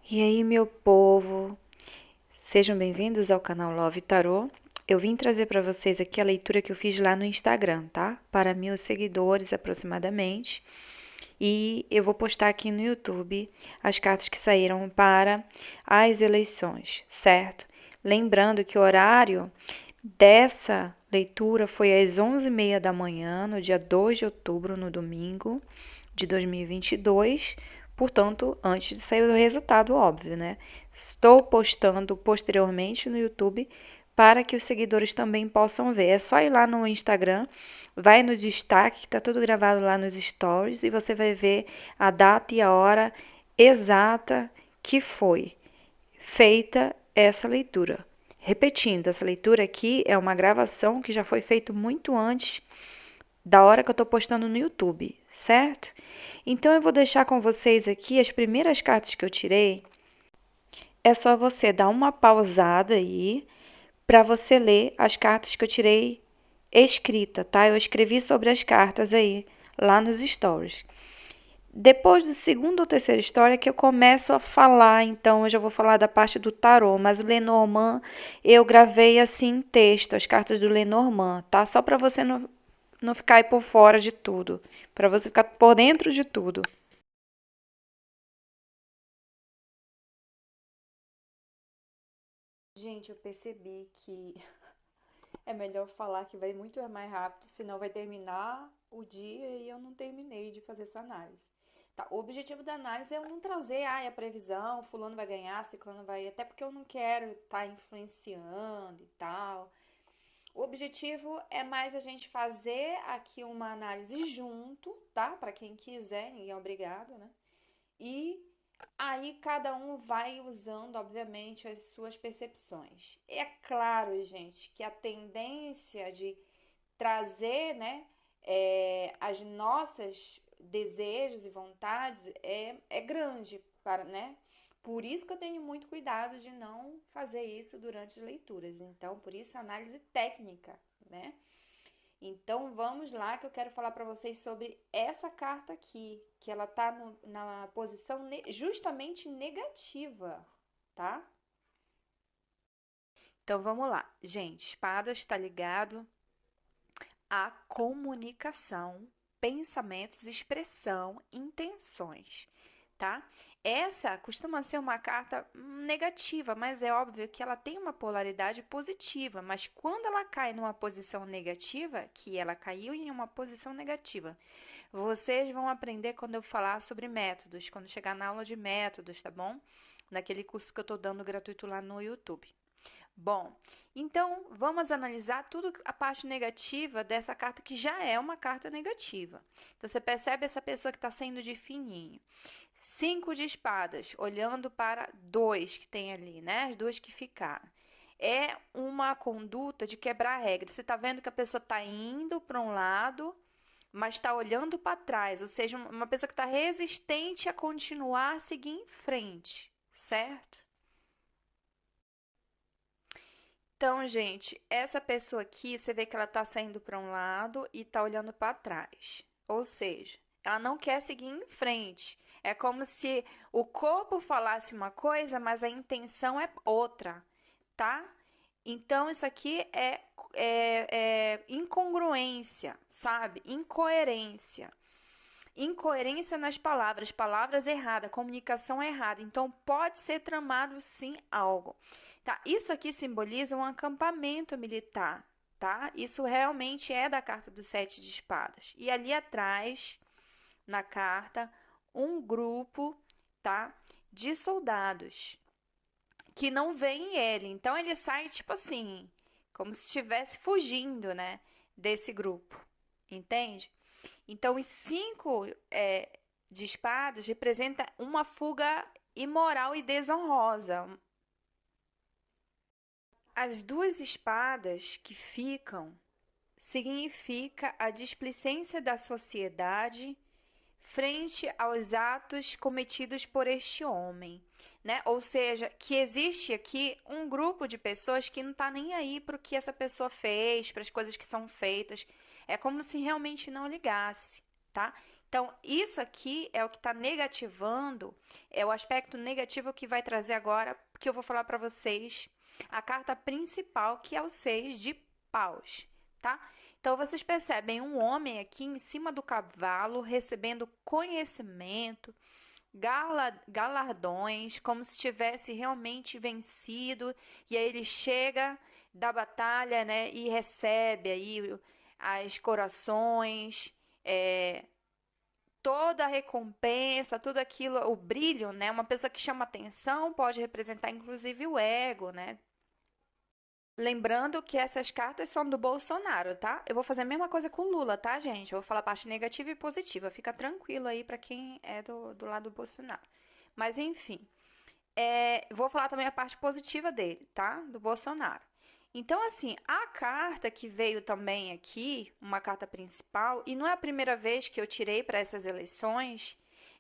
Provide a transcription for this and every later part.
E aí, meu povo, sejam bem-vindos ao canal Love Tarot. Eu vim trazer para vocês aqui a leitura que eu fiz lá no Instagram, tá? Para 1.000 seguidores aproximadamente. E eu vou postar aqui no YouTube as cartas que saíram para as eleições, certo? Lembrando que o horário dessa leitura foi às 11h30 da manhã, no dia 2 de outubro, no domingo de 2022, portanto, antes de sair o resultado, óbvio, né? Estou postando posteriormente no YouTube para que os seguidores também possam ver. É só ir lá no Instagram, vai no destaque, que está tudo gravado lá nos stories, e você vai ver a data e a hora exata que foi feita essa leitura. Repetindo, essa leitura aqui é uma gravação que já foi feita muito antes da hora que eu estou postando no YouTube, certo? Então eu vou deixar com vocês aqui as primeiras cartas que eu tirei. É só você dar uma pausada aí para você ler as cartas que eu tirei escrita, tá? Eu escrevi sobre as cartas aí lá nos stories. Depois do segundo ou terceiro história que eu começo a falar, então eu já vou falar da parte do tarô, mas o Lenormand eu gravei assim em texto, as cartas do Lenormand, tá? Só para você não ficar aí por fora de tudo, para você ficar por dentro de tudo. Gente, eu percebi que é melhor falar que vai muito mais rápido, senão vai terminar o dia e eu não terminei de fazer essa análise. Tá, o objetivo da análise é eu não trazer, a previsão, fulano vai ganhar, ciclano vai, até porque eu não quero estar influenciando e tal. O objetivo é mais a gente fazer aqui uma análise junto, tá? Para quem quiser, ninguém é obrigado, né? E aí cada um vai usando, obviamente, as suas percepções. É claro, gente, que a tendência de trazer, né, as nossas desejos e vontades é grande, para, né? Por isso que eu tenho muito cuidado de não fazer isso durante as leituras. Então, por isso a análise técnica, né? Então vamos lá que eu quero falar para vocês sobre essa carta aqui, que ela tá na posição justamente negativa, tá? Então vamos lá. Gente, espadas está ligado à comunicação, pensamentos, expressão, intenções, tá? Essa costuma ser uma carta negativa, mas é óbvio que ela tem uma polaridade positiva, mas quando ela cai numa posição negativa, que ela caiu em uma posição negativa, vocês vão aprender quando eu falar sobre métodos, quando chegar na aula de métodos, tá bom? Naquele curso que eu tô dando gratuito lá no YouTube. Bom, então vamos analisar tudo a parte negativa dessa carta que já é uma carta negativa. Então você percebe essa pessoa que está sendo de fininho. 5 de espadas, olhando para dois que tem ali, né? As duas que ficaram. É uma conduta de quebrar regra. Você está vendo que a pessoa está indo para um lado, mas está olhando para trás. Ou seja, uma pessoa que está resistente a continuar a seguir em frente, certo? Então, gente, essa pessoa aqui, você vê que ela tá saindo para um lado e tá olhando para trás. Ou seja, ela não quer seguir em frente. É como se o corpo falasse uma coisa, mas a intenção é outra, tá? Então, isso aqui é incongruência, sabe? Incoerência. Incoerência nas palavras, palavras erradas, comunicação errada. Então, pode ser tramado sim algo. Tá? Isso aqui simboliza um acampamento militar, tá? Isso realmente é da carta do 7 de espadas. E ali atrás, na carta, um grupo, tá? De soldados que não veem ele. Então, ele sai tipo assim, como se estivesse fugindo, né? Desse grupo. Entende? Então, os 5 de espadas representa uma fuga imoral e desonrosa. As 2 espadas que ficam significa a displicência da sociedade frente aos atos cometidos por este homem, né? Ou seja, que existe aqui um grupo de pessoas que não está nem aí para o que essa pessoa fez, para as coisas que são feitas. É como se realmente não ligasse, tá? Então, isso aqui é o que está negativando, é o aspecto negativo que vai trazer agora, que eu vou falar para vocês, a carta principal, que é o 6 de paus, tá? Então, vocês percebem um homem aqui em cima do cavalo, recebendo conhecimento, galardões, como se tivesse realmente vencido, e aí ele chega da batalha, né, e recebe aí as corações, toda a recompensa, tudo aquilo, o brilho, né? Uma pessoa que chama atenção pode representar inclusive o ego, né? Lembrando que essas cartas são do Bolsonaro, tá? Eu vou fazer a mesma coisa com o Lula, tá, gente? Eu vou falar parte negativa e positiva. Fica tranquilo aí pra quem é do lado do Bolsonaro. Mas enfim, vou falar também a parte positiva dele, tá? Do Bolsonaro. Então, assim, a carta que veio também aqui, uma carta principal, e não é a primeira vez que eu tirei para essas eleições,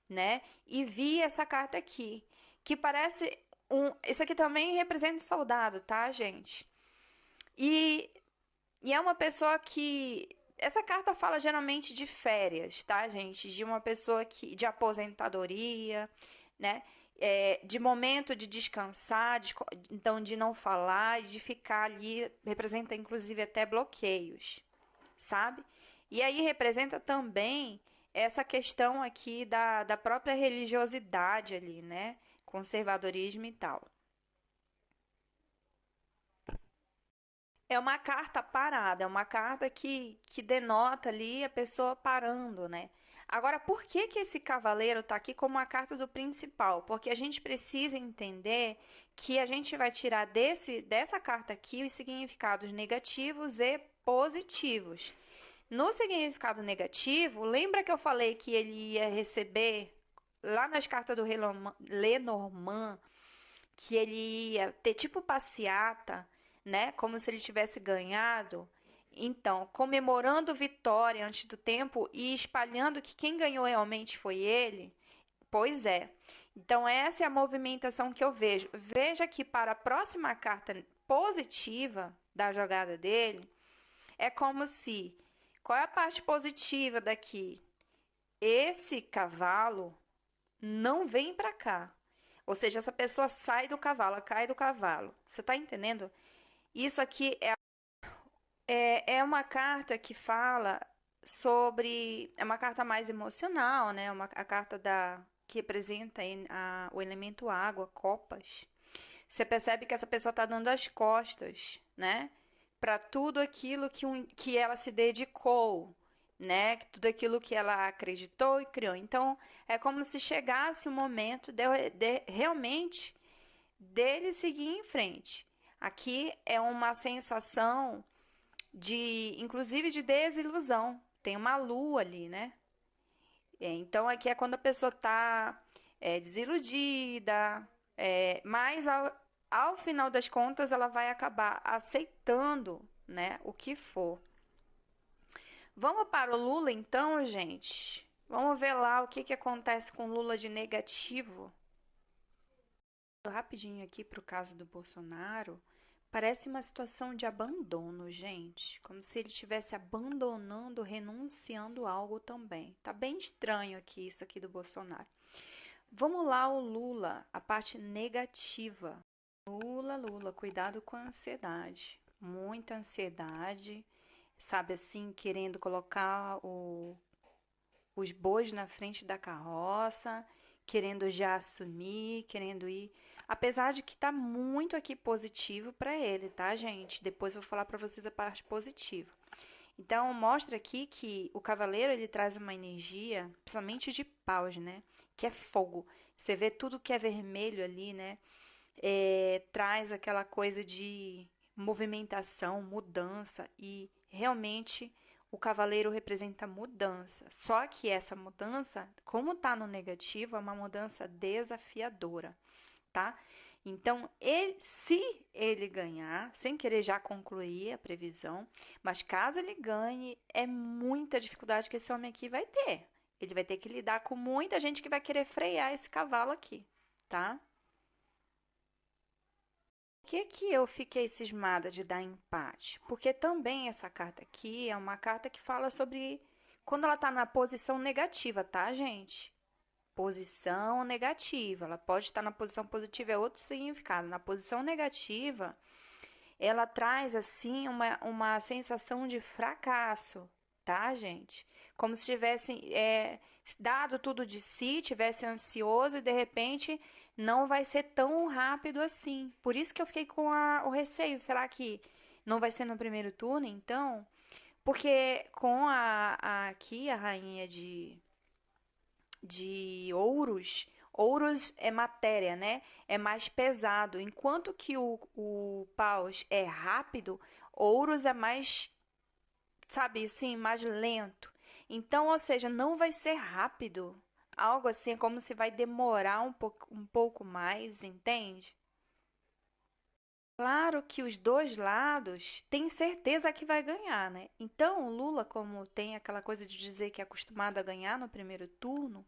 né? E vi essa carta aqui, que parece um. Isso aqui também representa um soldado, tá, gente? E, e é uma pessoa que. Essa carta fala geralmente de férias, tá, gente? De uma pessoa que. De aposentadoria, né? De momento de descansar, então de não falar, de ficar ali, representa inclusive até bloqueios, sabe? E aí representa também essa questão aqui da própria religiosidade ali, né? Conservadorismo e tal. É uma carta parada, é uma carta que denota ali a pessoa parando, né? Agora, por que que esse cavaleiro tá aqui como a carta do principal? Porque a gente precisa entender que a gente vai tirar dessa carta aqui os significados negativos e positivos. No significado negativo, lembra que eu falei que ele ia receber lá nas cartas do Lenormand que ele ia ter tipo passeata, né? Como se ele tivesse ganhado. Então, comemorando vitória antes do tempo e espalhando que quem ganhou realmente foi ele. Pois é. Então, essa é a movimentação que eu vejo. Veja que para a próxima carta positiva da jogada dele, é como se. Qual é a parte positiva daqui? Esse cavalo não vem para cá. Ou seja, essa pessoa sai do cavalo, cai do cavalo. Você está entendendo? Isso aqui é uma carta que fala sobre. É uma carta mais emocional, né? A carta que representa o elemento água, copas. Você percebe que essa pessoa está dando as costas, né? Para tudo aquilo que ela se dedicou, né? Tudo aquilo que ela acreditou e criou. Então, é como se chegasse o momento de realmente dele seguir em frente. Aqui é uma sensação inclusive de desilusão. Tem uma lua ali, né? Então aqui é quando a pessoa tá desiludida, mas ao final das contas ela vai acabar aceitando, né, o que for. Vamos para o Lula então, gente. Vamos ver lá o que acontece com o Lula de negativo. Rapidinho aqui para o caso do Bolsonaro. Parece uma situação de abandono, gente. Como se ele estivesse abandonando, renunciando a algo também. Tá bem estranho aqui isso aqui do Bolsonaro. Vamos lá, o Lula, a parte negativa. Lula, cuidado com a ansiedade. Muita ansiedade, sabe assim, querendo colocar os bois na frente da carroça, querendo já assumir, querendo ir. Apesar de que tá muito aqui positivo para ele, tá, gente? Depois eu vou falar para vocês a parte positiva. Então, mostra aqui que o cavaleiro ele traz uma energia, principalmente de paus, né? Que é fogo. Você vê tudo que é vermelho ali, né? Traz aquela coisa de movimentação, mudança e realmente o cavaleiro representa mudança. Só que essa mudança, como está no negativo, é uma mudança desafiadora, tá? Então, se ele ganhar, sem querer já concluir a previsão, mas caso ele ganhe, é muita dificuldade que esse homem aqui vai ter. Ele vai ter que lidar com muita gente que vai querer frear esse cavalo aqui, tá? Por que eu fiquei cismada de dar empate? Porque também essa carta aqui é uma carta que fala sobre Quando ela tá na posição negativa, tá, gente? Posição negativa. Ela pode estar na posição positiva, é outro significado. Na posição negativa, ela traz assim uma sensação de fracasso, tá, gente? Como se tivesse dado tudo de si, tivesse ansioso e de repente não vai ser tão rápido assim. Por isso que eu fiquei com o receio. Será que não vai ser no primeiro turno, então? Porque com aqui a rainha de ouros, ouros é matéria, né? É mais pesado. Enquanto que o paus é rápido, ouros é mais, sabe, assim, mais lento. Então, ou seja, não vai ser rápido. Algo assim, é como se vai demorar um pouco mais, entende? Claro que os dois lados têm certeza que vai ganhar, né? Então, o Lula, como tem aquela coisa de dizer que é acostumado a ganhar no primeiro turno,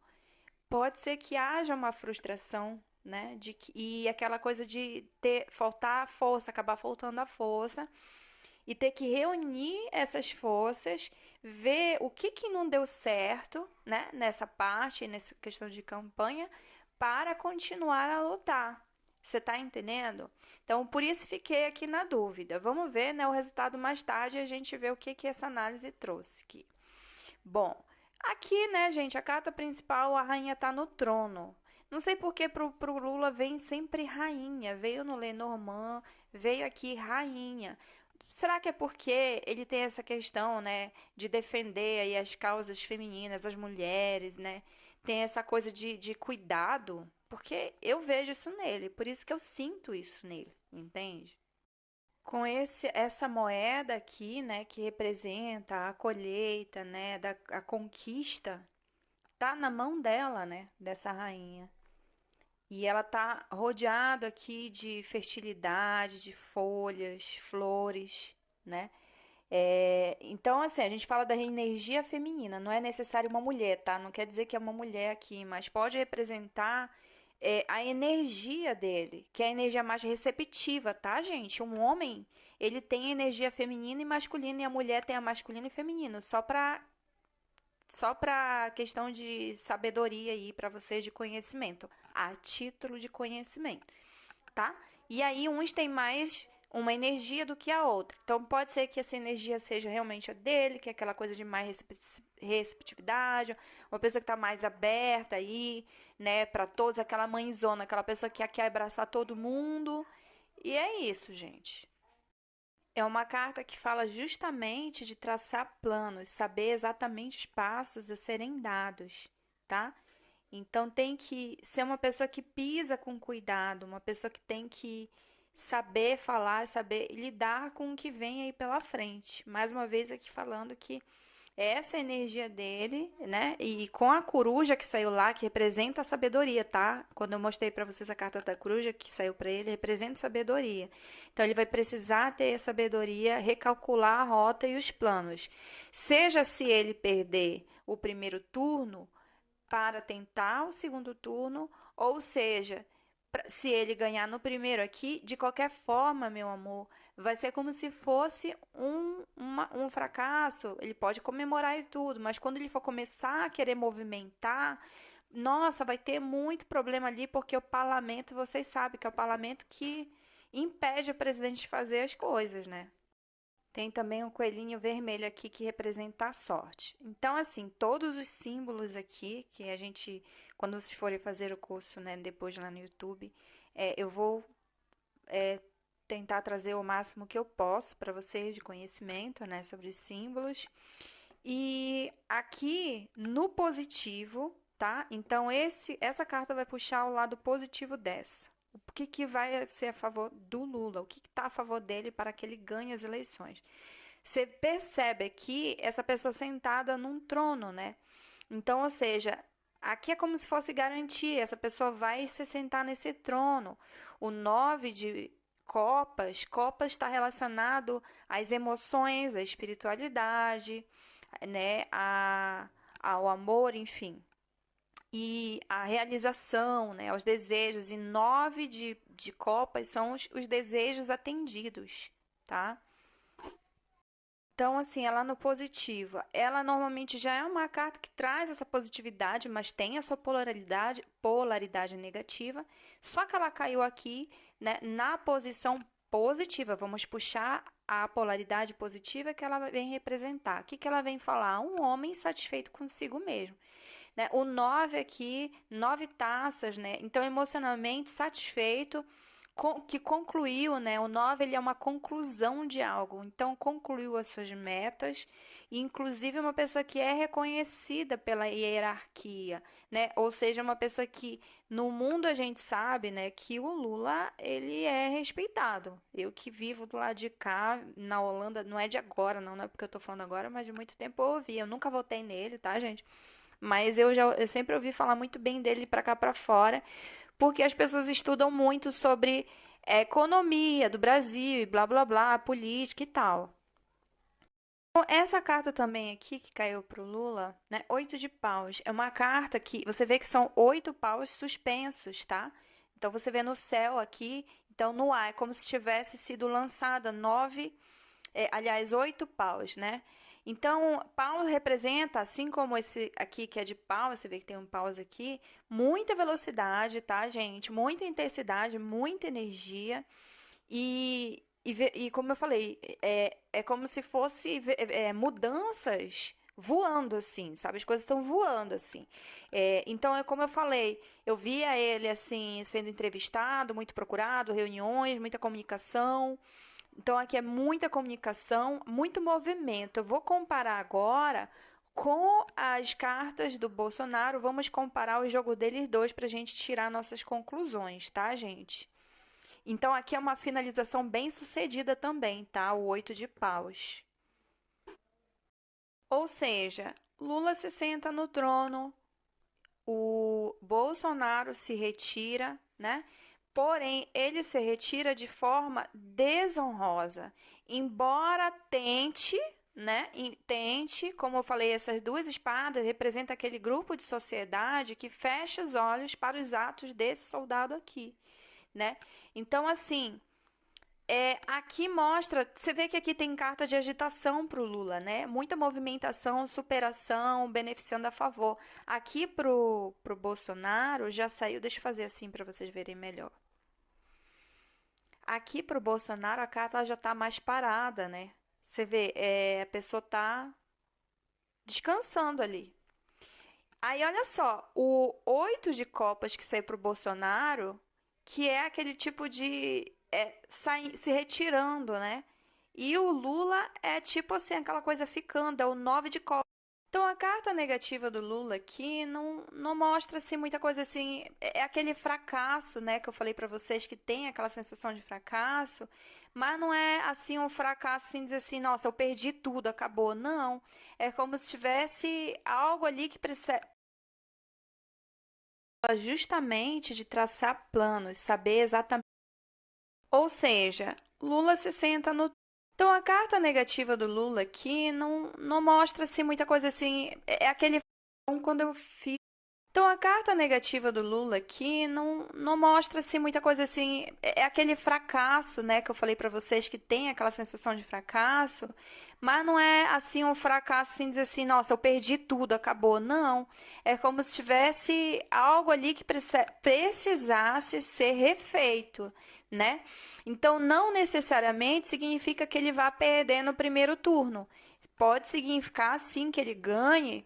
pode ser que haja uma frustração, né? E aquela coisa de faltar a força, acabar faltando a força, e ter que reunir essas forças, ver o que não deu certo, né? Nessa parte, nessa questão de campanha, para continuar a lutar. Você tá entendendo? Então, por isso fiquei aqui na dúvida. Vamos ver, né, o resultado mais tarde e a gente vê o que essa análise trouxe aqui. Bom, aqui, né, gente, a carta principal, a rainha tá no trono. Não sei por que pro Lula vem sempre rainha. Veio no Lenormand, veio aqui rainha. Será que é porque ele tem essa questão, né, de defender aí as causas femininas, as mulheres, né? Tem essa coisa de cuidado? Porque eu vejo isso nele, por isso que eu sinto isso nele, entende? Com essa moeda aqui, né, que representa a colheita, né, a conquista, tá na mão dela, né, dessa rainha. E ela tá rodeada aqui de fertilidade, de folhas, flores, né? Então, assim, a gente fala da energia feminina, não é necessário uma mulher, tá? Não quer dizer que é uma mulher aqui, mas pode representar a energia dele, que é a energia mais receptiva, tá, gente? Um homem, ele tem energia feminina e masculina, e a mulher tem a masculina e feminino, só para questão de sabedoria aí para vocês de conhecimento, a título de conhecimento, tá? E aí uns têm mais uma energia do que a outra. Então pode ser que essa energia seja realmente a dele, que é aquela coisa de mais receptividade, uma pessoa que está mais aberta aí, né, para todos, aquela mãezona, aquela pessoa que quer abraçar todo mundo. E é isso, gente. É uma carta que fala justamente de traçar planos, saber exatamente os passos a serem dados, tá? Então tem que ser uma pessoa que pisa com cuidado, uma pessoa que tem que saber falar, saber lidar com o que vem aí pela frente. Mais uma vez aqui falando que essa energia dele, né? E com a coruja que saiu lá, que representa a sabedoria, tá? Quando eu mostrei para vocês a carta da coruja que saiu para ele, representa sabedoria. Então ele vai precisar ter a sabedoria, recalcular a rota e os planos. Seja se ele perder o primeiro turno para tentar o segundo turno, ou seja, se ele ganhar no primeiro aqui, de qualquer forma, meu amor, vai ser como se fosse um fracasso. Ele pode comemorar e tudo, mas quando ele for começar a querer movimentar, nossa, vai ter muito problema ali, porque o parlamento, vocês sabem que é o parlamento que impede o presidente de fazer as coisas, né? Tem também um coelhinho vermelho aqui que representa a sorte. Então, assim, todos os símbolos aqui que a gente, quando vocês forem fazer o curso, né, depois lá no YouTube, eu vou tentar trazer o máximo que eu posso para vocês de conhecimento, né, sobre os símbolos. E aqui no positivo, tá? Então essa carta vai puxar o lado positivo dessa. O que vai ser a favor do Lula? O que está a favor dele para que ele ganhe as eleições? Você percebe aqui essa pessoa sentada num trono, né? Então, ou seja, aqui é como se fosse garantia, essa pessoa vai se sentar nesse trono. O 9 de copas está relacionado às emoções, à espiritualidade, né, ao amor, enfim. E a realização, né, aos desejos. E 9 de copas são os desejos atendidos, tá? Então, assim, ela no positivo, ela normalmente já é uma carta que traz essa positividade, mas tem a sua polaridade negativa. Só que ela caiu aqui, né, na posição positiva. Vamos puxar a polaridade positiva que ela vem representar. O que que ela vem falar? Um homem satisfeito consigo mesmo, né? O 9 aqui, 9 taças, né? Então, emocionalmente satisfeito, que concluiu, né? O 9 ele é uma conclusão de algo. Então, concluiu as suas metas, e inclusive uma pessoa que é reconhecida pela hierarquia, né? Ou seja, uma pessoa que no mundo a gente sabe, né, que o Lula, ele é respeitado. Eu que vivo do lado de cá, na Holanda, não é de agora, não é porque eu tô falando agora, mas de muito tempo eu ouvi. Eu nunca votei nele, tá, gente? Mas eu sempre ouvi falar muito bem dele pra cá pra fora, porque as pessoas estudam muito sobre economia do Brasil e blá blá blá, política e tal. Então, essa carta também aqui que caiu pro Lula, né? 8 de paus. É uma carta que você vê que são 8 paus suspensos, tá? Então você vê no céu aqui, então no ar, é como se tivesse sido lançada aliás, 8 paus, né? Então, pau representa, assim como esse aqui que é de pau, você vê que tem um paus aqui, muita velocidade, tá, gente? Muita intensidade, muita energia. E como eu falei, é como se fosse mudanças voando assim, sabe? As coisas estão voando assim. Então, é como eu falei, eu via ele assim sendo entrevistado, muito procurado, reuniões, muita comunicação. Então, aqui é muita comunicação, muito movimento. Eu vou comparar agora com as cartas do Bolsonaro. Vamos comparar o jogo deles dois para a gente tirar nossas conclusões, tá, gente? Então, aqui é uma finalização bem sucedida também, tá? O 8 de paus. Ou seja, Lula se senta no trono, o Bolsonaro se retira, né? Porém, ele se retira de forma desonrosa. Embora tente, né? Tente, como eu falei, essas duas espadas representam aquele grupo de sociedade que fecha os olhos para os atos desse soldado aqui, né? Então, assim, aqui mostra, você vê que aqui tem carta de agitação para o Lula, né? Muita movimentação, superação, beneficiando a favor. Aqui pro Bolsonaro já saiu, deixa eu fazer assim para vocês verem melhor. Aqui pro Bolsonaro a carta já tá mais parada, né? Você vê, a pessoa tá descansando ali. Aí olha só, o 8 de copas que saiu pro Bolsonaro, que é aquele tipo de se retirando, né? E o Lula é tipo assim, aquela coisa ficando, é o 9 de copas. Então, a carta negativa do Lula aqui não mostra assim, muita coisa assim. É aquele fracasso, né, que eu falei pra vocês, que tem aquela sensação de fracasso, mas não é assim um fracasso assim, dizer assim, nossa, eu perdi tudo, acabou. Não. É como se tivesse algo ali que precisa justamente de traçar planos, saber exatamente. Ou seja, Lula se senta no. Então, a carta negativa do Lula aqui não mostra assim, muita coisa assim. É aquele. Quando eu fiz. Então, a carta negativa do Lula aqui não mostra assim, muita coisa assim. É aquele fracasso, né, que eu falei pra vocês, que tem aquela sensação de fracasso, mas não é assim um fracasso assim, dizer assim, nossa, eu perdi tudo, acabou. Não. É como se tivesse algo ali que precisasse ser refeito, né? Então, não necessariamente significa que ele vá perder no primeiro turno. Pode significar, sim, que ele ganhe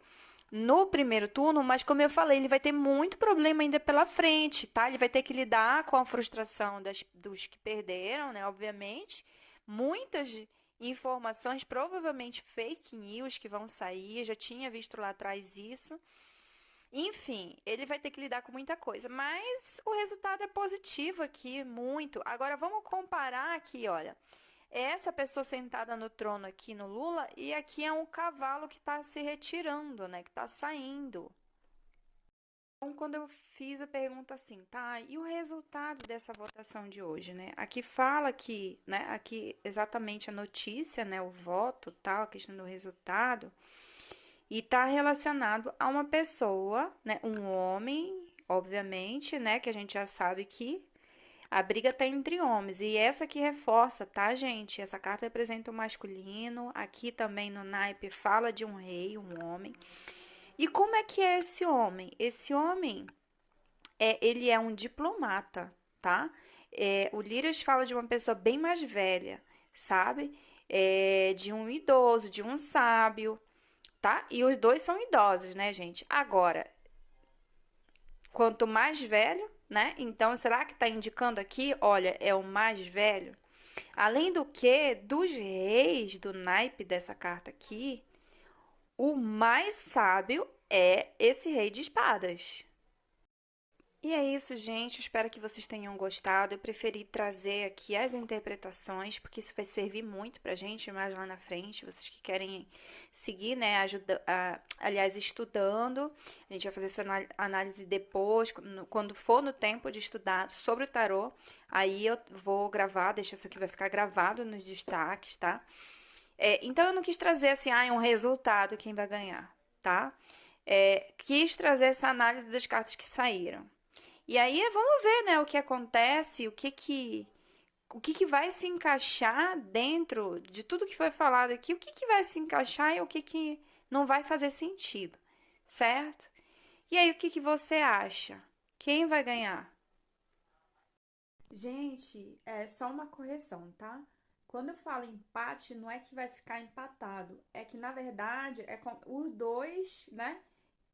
no primeiro turno, mas como eu falei, ele vai ter muito problema ainda pela frente, tá? Ele vai ter que lidar com a frustração dos que perderam, né? Obviamente, muitas informações, provavelmente fake news que vão sair, eu já tinha visto lá atrás isso. Enfim, ele vai ter que lidar com muita coisa, mas o resultado é positivo aqui, muito. Agora vamos comparar aqui, olha. Essa pessoa sentada no trono aqui no Lula, e aqui é um cavalo que está se retirando, né? Que está saindo. Então, quando eu fiz a pergunta assim, tá? E o resultado dessa votação de hoje, né? Aqui fala que, né? Aqui exatamente a notícia, né? O voto, tal, a questão do resultado, e está relacionado a uma pessoa, né? Um homem, obviamente, né? Que a gente já sabe que A briga tá entre homens. E essa que reforça, tá, gente? Essa carta representa o masculino. Aqui também no naipe fala de um rei, um homem. E como é que é esse homem? Esse homem ele é um diplomata, tá? O Lírios fala de uma pessoa bem mais velha, sabe? De um idoso, de um sábio, tá? E os dois são idosos, né, gente? Agora, quanto mais velho, né? Então, será que tá indicando aqui? Olha, é o mais velho. Além do que, dos reis do naipe dessa carta aqui, o mais sábio é esse rei de espadas. E é isso, gente. Espero que vocês tenham gostado. Eu preferi trazer aqui as interpretações, porque isso vai servir muito pra gente mais lá na frente. Vocês que querem seguir, né? Aliás, estudando. A gente vai fazer essa análise depois, quando for no tempo de estudar sobre o tarô. Aí eu vou gravar, deixa isso aqui, vai ficar gravado nos destaques, tá? Então eu não quis trazer assim, um resultado, quem vai ganhar, tá? Quis trazer essa análise das cartas que saíram. E aí vamos ver, né, o que acontece, o que vai se encaixar dentro de tudo que foi falado aqui, o que vai se encaixar e o que não vai fazer sentido, certo? E aí, o que você acha? Quem vai ganhar? Gente, é só uma correção, tá? Quando eu falo empate, não é que vai ficar empatado, é que na verdade é com os dois, né?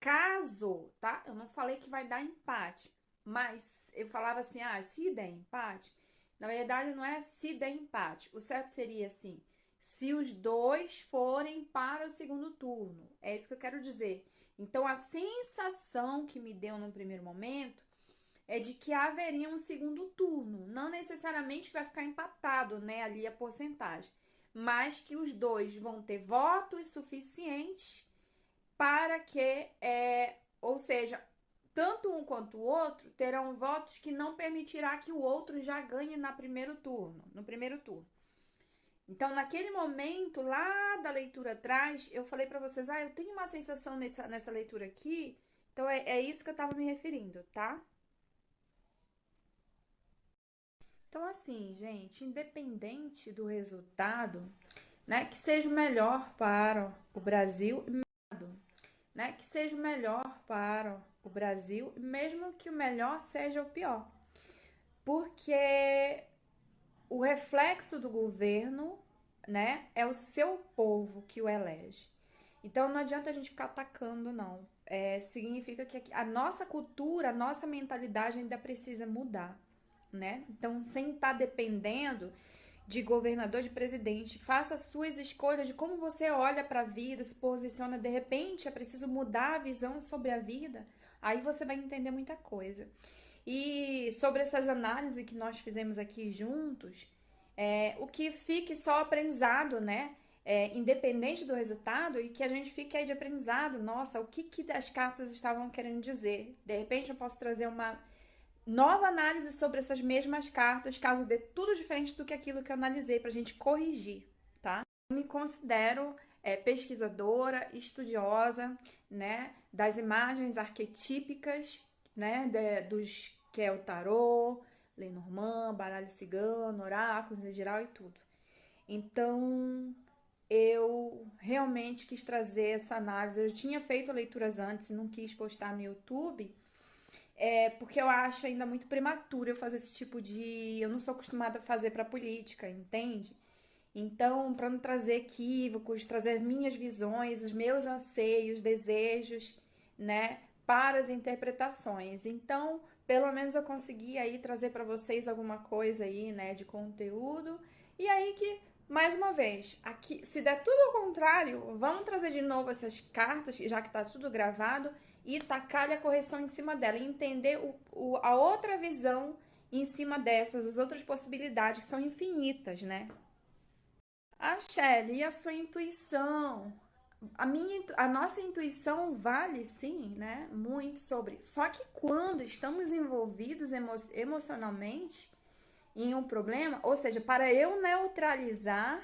Caso, tá? Eu não falei que vai dar empate, mas eu falava assim, se der empate, na verdade não é se der empate. O certo seria assim, se os dois forem para o segundo turno. É isso que eu quero dizer. Então a sensação que me deu no primeiro momento é de que haveria um segundo turno. Não necessariamente que vai ficar empatado, né, ali a porcentagem, mas que os dois vão ter votos suficientes para que, ou seja, tanto um quanto o outro terão votos que não permitirá que o outro já ganhe no primeiro turno. Então, naquele momento, lá da leitura atrás, eu falei para vocês, eu tenho uma sensação nessa leitura aqui, então é isso que eu estava me referindo, tá? Então, assim, gente, independente do resultado, né, que seja o melhor para o Brasil, né, que seja o melhor para o Brasil, mesmo que o melhor seja o pior, porque o reflexo do governo, né, é o seu povo que o elege. Então não adianta a gente ficar atacando, não. Significa que a nossa cultura, a nossa mentalidade ainda precisa mudar, né? Então, sem estar dependendo de governador, de presidente, faça suas escolhas de como você olha para a vida, se posiciona. De repente, é preciso mudar a visão sobre a vida. Aí você vai entender muita coisa. E sobre essas análises que nós fizemos aqui juntos, o que fique só aprendizado, né? Independente do resultado, e que a gente fique aí de aprendizado. Nossa, o que as cartas estavam querendo dizer? De repente eu posso trazer uma nova análise sobre essas mesmas cartas, caso dê tudo diferente do que aquilo que eu analisei, para a gente corrigir, tá? Eu me considero pesquisadora, estudiosa, né, das imagens arquetípicas, né, dos que é o tarô, Lenormand, baralho cigano, oráculos em geral e tudo. Então, eu realmente quis trazer essa análise. Eu tinha feito leituras antes e não quis postar no YouTube, porque eu acho ainda muito prematuro eu fazer esse tipo de. Eu não sou acostumada a fazer para política, entende? Então, para não trazer equívocos, trazer minhas visões, os meus anseios, desejos, né, para as interpretações. Então, pelo menos eu consegui aí trazer para vocês alguma coisa aí, né, de conteúdo. E aí que, mais uma vez, aqui, se der tudo ao contrário, vamos trazer de novo essas cartas, já que tá tudo gravado, e tacar a correção em cima dela, e entender a outra visão em cima dessas, as outras possibilidades que são infinitas, né? A Shelly, e a sua intuição? A nossa intuição vale sim, né? Muito sobre. Só que quando estamos envolvidos emocionalmente em um problema, ou seja, para eu neutralizar,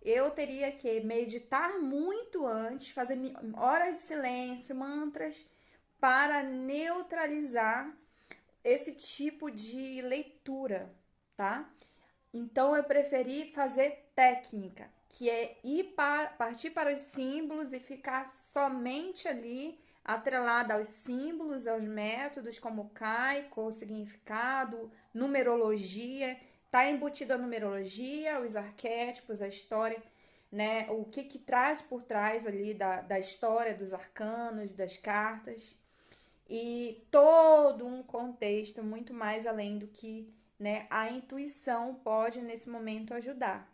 eu teria que meditar muito antes, fazer horas de silêncio, mantras, para neutralizar esse tipo de leitura, tá? Então eu preferi fazer técnica, que é partir para os símbolos e ficar somente ali atrelada aos símbolos, aos métodos como CAI, com o significado, numerologia, tá embutida a numerologia, os arquétipos, a história, né? O que traz por trás ali da história, dos arcanos, das cartas e todo um contexto muito mais além do que, né, a intuição pode nesse momento ajudar.